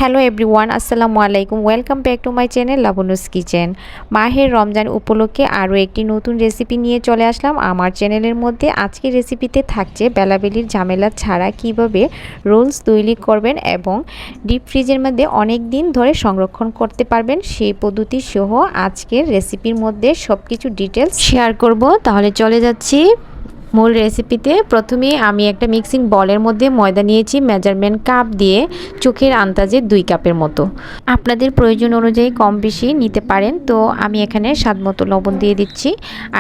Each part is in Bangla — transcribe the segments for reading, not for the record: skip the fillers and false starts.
হ্যালো এভরিওয়ান, আসসালামু আলাইকুম। Welcome back to my channel Labnu's kitchen. মাহের রমজান উপলক্ষে আরও একটি নতুন রেসিপি নিয়ে চলে আসলাম আমার চ্যানেলের মধ্যে। আজকের রেসিপিতে থাকছে বেলাবেলির ঝামেলা ছাড়া কিভাবে রোলস তৈরি করবেন এবং ডিপ ফ্রিজের মধ্যে অনেক দিন ধরে সংরক্ষণ করতে পারবেন সেই পদ্ধতি সহ আজকের রেসিপির মধ্যে সব কিছু ডিটেলস শেয়ার করব। তাহলে চলে যাচ্ছি মূল রেসিপিতে। প্রথমে আমি একটা মিক্সিং বলের মধ্যে ময়দা নিয়েছি মেজারমেন্ট কাপ দিয়ে চোখের আন্দাজে 2 কাপের মতো। আপনাদের প্রয়োজন অনুযায়ী কম বেশি নিতে পারেন। তো আমি এখানে স্বাদ মতো লবণ দিয়ে দিচ্ছি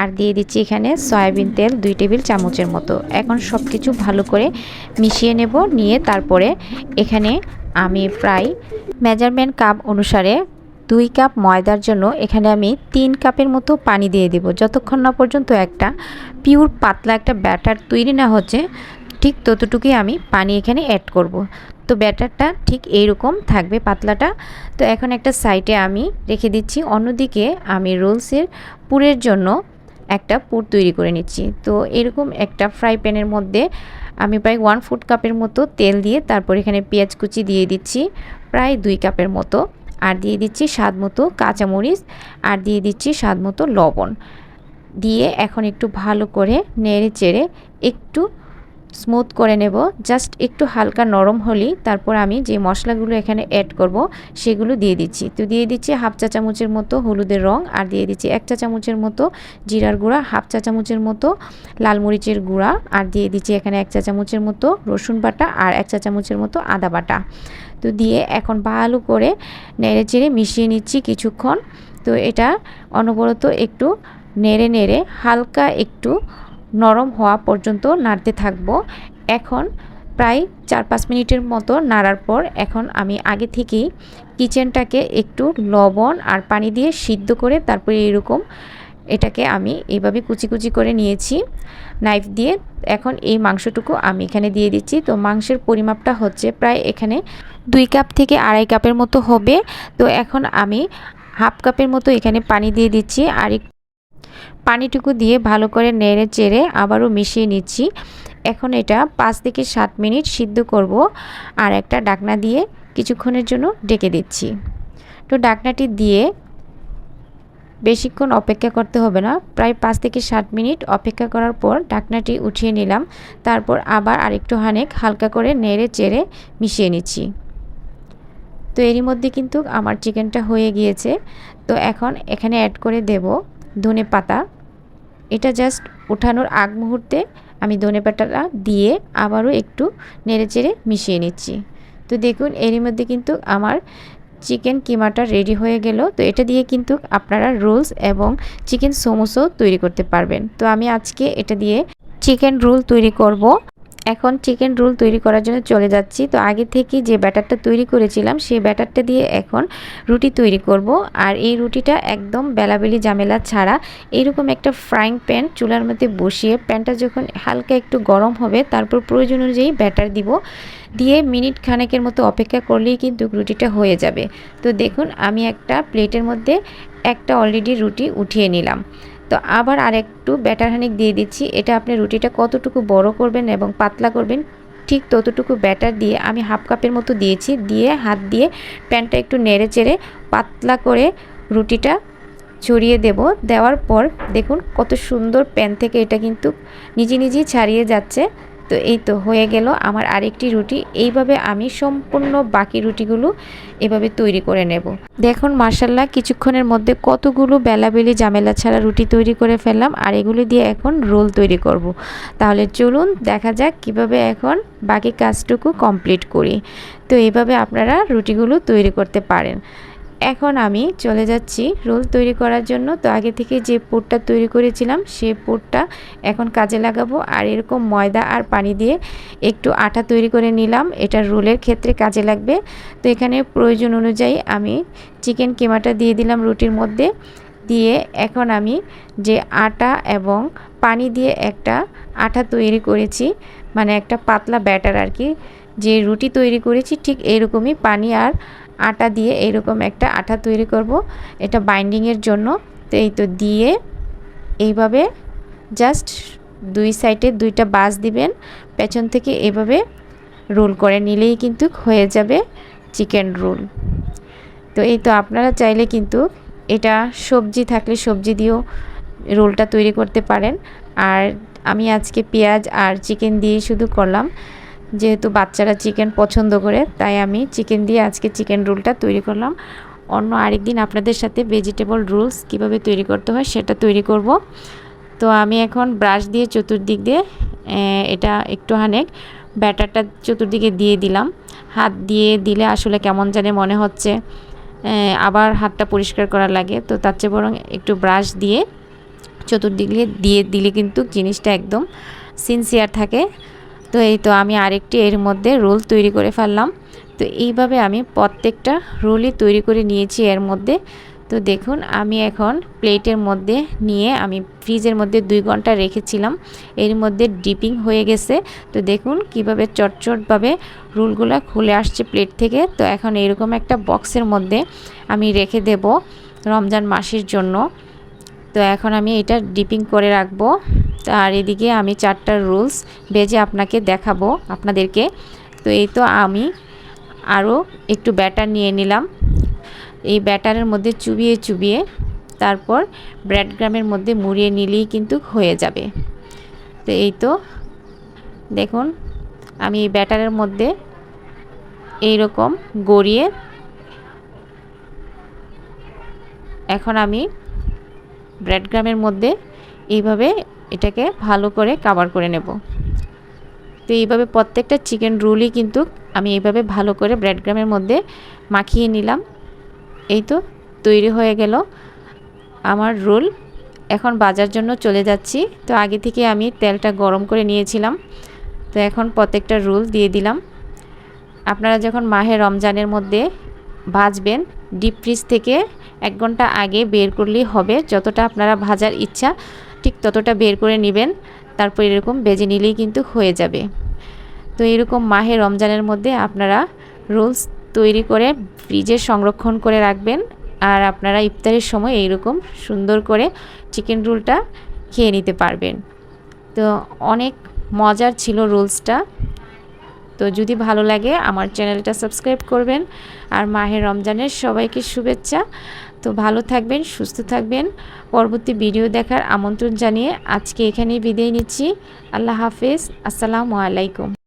আর দিয়ে দিচ্ছি এখানে সয়াবিন তেল 2 টেবিল চামচের মতো। এখন সব কিছু ভালো করে মিশিয়ে নেব। নিয়ে তারপরে এখানে আমি প্রায় মেজারমেন্ট কাপ অনুসারে 2 কাপ ময়দার জন্য এখানে আমি 3 কাপের মতো পানি দিয়ে দিব। যতক্ষণ না পর্যন্ত একটা পিওর পাতলা একটা ব্যাটার তৈরি না হচ্ছে ঠিক ততটুকুই আমি পানি এখানে অ্যাড করব। তো ব্যাটারটা ঠিক এইরকম থাকবে পাতলাটা। তো এখন একটা সাইডে আমি রেখে দিচ্ছি। অন্যদিকে আমি রোলসের পুরের জন্য একটা পুর তৈরি করে নিচ্ছি। তো এরকম একটা ফ্রাই প্যানের মধ্যে আমি প্রায় 1/4 কাপের মতো তেল দিয়ে তারপর এখানে পেঁয়াজ কুচি দিয়ে দিচ্ছি প্রায় 2 কাপের মতো, আর দিয়ে দিচ্ছি স্বাদ মতো কাঁচামরিচ, আর দিয়ে দিচ্ছি স্বাদ মতো লবণ দিয়ে এখন একটু ভালো করে নেড়ে চেড়ে একটু স্মুথ করে নেব। জাস্ট একটু হালকা নরম হলেই তারপর আমি যে মশলাগুলো এখানে অ্যাড করব সেগুলো দিয়ে দিচ্ছি। তো দিয়ে দিচ্ছি 1/2 চা চামচের মতো হলুদের রং, আর দিয়ে দিচ্ছি 1 চা চামচের মতো জিরার গুঁড়া, 1/2 চা চামচের মতো লাল মরিচের গুঁড়া, আর দিয়ে দিচ্ছি এখানে 1 চা চামচের মতো রসুন বাটা আর 1 চা চামচের মতো আদা বাটা। তো দিয়ে এখন ভালো করে নেড়ে চেড়ে মিশিয়ে নিচ্ছি কিছুক্ষণ। তো এটা অনবরত একটু নেড়ে নেড়ে হালকা একটু নরম হওয়া পর্যন্ত নাড়তে থাকবো। এখন প্রায় 4-5 মিনিটের মতো নাড়ার পর এখন আমি আগে থেকেই কিচেনটাকে একটু লবণ আর পানি দিয়ে সিদ্ধ করে তারপরে এরকম এটাকে আমি এইভাবে কুচি কুচি করে নিয়েছি নাইফ দিয়ে। এখন এই মাংসটুকু আমি এখানে দিয়ে দিচ্ছি। তো মাংসের পরিমাপটা হচ্ছে প্রায় এখানে 2 কাপ থেকে 2.5 কাপের মতো হবে। তো এখন আমি 1/2 কাপের মতো এখানে পানি দিয়ে দিচ্ছি, আর পানিটুকু দিয়ে ভালো করে নেড়ে চেড়ে আবারও মিশিয়ে নিচ্ছি। এখন এটা 5 থেকে 7 মিনিট সিদ্ধ করব, আর একটা ঢাকনা দিয়ে কিছুক্ষণের জন্য ঢেকে দিচ্ছি। তো ঢাকনাটি দিয়ে বেশিক্ষণ অপেক্ষা করতে হবে না, প্রায় 5 থেকে 7 মিনিট অপেক্ষা করার পর ঢাকনাটি উঠিয়ে নিলাম। তারপর আবার আরেকটু হালকা করে নেড়ে চেড়ে মিশিয়ে নিচ্ছি। তো এরই মধ্যে কিন্তু আমার চিকেনটা হয়ে গিয়েছে। তো এখন এখানে অ্যাড করে দেব ধনেপাতা। এটা জাস্ট ওঠানোর আগ মুহূর্তে আমি ধনেপাতাটা দিয়ে আবারও একটু নেড়েচেড়ে মিশিয়ে নিচ্ছি। তো দেখুন এরই মধ্যে কিন্তু আমার চিকেন কিমাটা রেডি হয়ে গেল। তো এটা দিয়ে কিন্তু আপনারা রোলস এবং চিকেন সমোসাও তৈরি করতে পারবেন। তো আমি আজকে এটা দিয়ে চিকেন রোল তৈরি করব। এখন চিকেন রোল তৈরি করার জন্য চলে যাচ্ছি। তো আগে থেকে যে ব্যাটারটা তৈরি করেছিলাম সেই ব্যাটারটা দিয়ে এখন রুটি তৈরি করব। আর এই রুটিটা একদম বেলাবেলি ঝামেলা ছাড়া এরকম একটা ফ্রাইং প্যান চুলার মধ্যে বসিয়ে প্যানটা যখন হালকা একটু গরম হবে তারপর প্রয়োজন অনুযায়ী ব্যাটার দিব, দিয়ে মিনিট খানেকের মতো অপেক্ষা করলেই কিন্তু রুটিটা হয়ে যাবে। তো দেখুন আমি একটা প্লেটের মধ্যে একটা অলরেডি রুটি উঠিয়ে নিলাম। তো আবার আরেকটু ব্যাটার খানিক দিয়ে দিচ্ছি। এটা আপনি রুটিটা কতটুকু বড় করবেন এবং পাতলা করবেন ঠিক ততটুকু ব্যাটার দিয়ে আমি 1/2 কাপের মতো দিয়েছি। দিয়ে হাত দিয়ে প্যানটা একটু নেড়ে চেড়ে পাতলা করে রুটিটা ছড়িয়ে দেব। দেওয়ার পর দেখুন কত সুন্দর প্যান থেকে এটা কিন্তু নিজেই ছাড়িয়ে যাচ্ছে। তো এই তো হয়ে গেল আমার আরেকটি রুটি। এইভাবে আমি সম্পূর্ণ বাকি রুটিগুলো এভাবে তৈরি করে নেব। দেখুন মাশাআল্লাহ কিছুক্ষণের মধ্যে কতগুলো বেলাবেলি ঝামেলা ছাড়া রুটি তৈরি করে ফেললাম। আর এগুলো দিয়ে এখন রোল তৈরি করব। তাহলে চলুন দেখা যাক কিভাবে এখন বাকি কাজটুকু কমপ্লিট করি। তো এইভাবে আপনারা রুটিগুলো তৈরি করতে পারেন। এখন আমি চলে যাচ্ছি রোল তৈরি করার জন্য। তো আগে থেকে যে পুরটা তৈরি করেছিলাম সেই পুরটা এখন কাজে লাগাবো। আর এরকম ময়দা আর পানি দিয়ে একটু আটা তৈরি করে নিলাম, এটা রোলের ক্ষেত্রে কাজে লাগবে। তো এখানে প্রয়োজন অনুযায়ী আমি চিকেন কিমাটা দিয়ে দিলাম রুটির মধ্যে। দিয়ে এখন আমি যে আটা এবং পানি দিয়ে একটা আটা তৈরি করেছি, মানে একটা পাতলা ব্যাটার আর কি, যে রুটি তৈরি করেছি ঠিক এইরকমই পানি আর আটা দিয়ে এইরকম একটা আটা তৈরি করব এটা বাইন্ডিংয়ের জন্য। তো এই তো দিয়ে এইভাবে জাস্ট 2 সাইডে 2টা বাস দিবেন, পেছন থেকে এইভাবে রোল করে নিলেই কিন্তু হয়ে যাবে চিকেন রোল। তো এই তো আপনারা চাইলে কিন্তু এটা সবজি থাকলে সবজি দিয়েও রোলটা তৈরি করতে পারেন। আর আমি আজকে পেঁয়াজ আর চিকেন দিয়েই শুধু করলাম, যেহেতু বাচ্চারা চিকেন পছন্দ করে, তাই আমি চিকেন দিয়ে আজকে চিকেন রোলটা তৈরি করলাম। অন্য আরেকদিন আপনাদের সাথে ভেজিটেবল রোলস কীভাবে তৈরি করতে হয় সেটা তৈরি করব। তো আমি এখন ব্রাশ দিয়ে চতুর্দিক দিয়ে এটা একটুখানি ব্যাটারটা চতুর্দিকে দিয়ে দিলাম। হাত দিয়ে দিলে আসলে কেমন জানি মনে হচ্ছে, আবার হাতটা পরিষ্কার করা লাগে। তো তার চেয়ে বরং একটু ব্রাশ দিয়ে চতুর্দিকে দিয়ে দিলে কিন্তু জিনিসটা একদম সিনসিয়ার থাকে। তো এই তো আমি আরেকটি এর মধ্যে রোল তৈরি করে ফেললাম। তো এইভাবে আমি প্রত্যেকটা রোলই তৈরি করে নিয়েছি এর মধ্যে। তো দেখুন আমি এখন প্লেটের মধ্যে নিয়ে আমি ফ্রিজের মধ্যে 2 ঘন্টা রেখেছিলাম, এর মধ্যে ডিপিং হয়ে গেছে। তো দেখুন কিভাবে চটচটভাবে রোলগুলো খুলে আসছে প্লেট থেকে। তো এখন এরকম একটা বক্সের মধ্যে আমি রেখে দেব রমজান মাসের জন্য। তো এখন আমি এটা ডিপিং করে রাখবো। আর এদিকে আমি 4টা রোলস ভেজে দেখাবো আপনাদেরকে। তো এই তো আমি আরও একটু ব্যাটার নিয়ে নিলাম। এই ব্যাটারের মধ্যে চুবিয়ে চুবিয়ে তারপর ব্রেড ক্রামের মধ্যে মুড়িয়ে নিলেই কিন্তু হয়ে যাবে। তো এই তো দেখুন আমি এই ব্যাটারের মধ্যে এইরকম গড়িয়ে এখন আমি ব্রেড ক্রামের মধ্যে এইভাবে এটাকে ভালো করে কভার করে নেব। তো এইভাবে প্রত্যেকটা চিকেন রোলই কিন্তু আমি এইভাবে ভালো করে ব্রেড ক্রামের মধ্যে মাখিয়ে নিলাম। এই তো তৈরি হয়ে গেল আমার রোল। এখন বাজার জন্য চলে যাচ্ছি। তো আগে থেকে আমি তেলটা গরম করে নিয়েছিলাম। তো এখন প্রত্যেকটা রোল দিয়ে দিলাম। আপনারা যখন মাহে রমজানের মধ্যে ভাজবেন, ডিপ ফ্রিজ থেকে 1 ঘন্টা আগে বের করলেই হবে। যতটা আপনারা ভাজার ইচ্ছা ঠিক ততটা বের করে নেবেন, তারপর এরকম ভেজে নিলেই কিন্তু হয়ে যাবে। তো এরকম মাহে রমজানের মধ্যে আপনারা রোলস তৈরি করে ফ্রিজে সংরক্ষণ করে রাখবেন। আর আপনারা ইফতারের সময় এইরকম সুন্দর করে চিকেন রোলটা খেয়ে নিতে পারবেন। তো অনেক মজার ছিল রোলসটা। তো যদি ভালো লাগে আমার চ্যানেলটা সাবস্ক্রাইব করবেন। আর মাহে রমজানের সবাইকে শুভেচ্ছা। তো ভালো থাকবেন, সুস্থ থাকবেন। পরবর্তী ভিডিও দেখার আমন্ত্রণ জানিয়ে আজকে এখানেই বিদায় নিচ্ছি। আল্লাহ হাফেজ, আসসালামু আলাইকুম।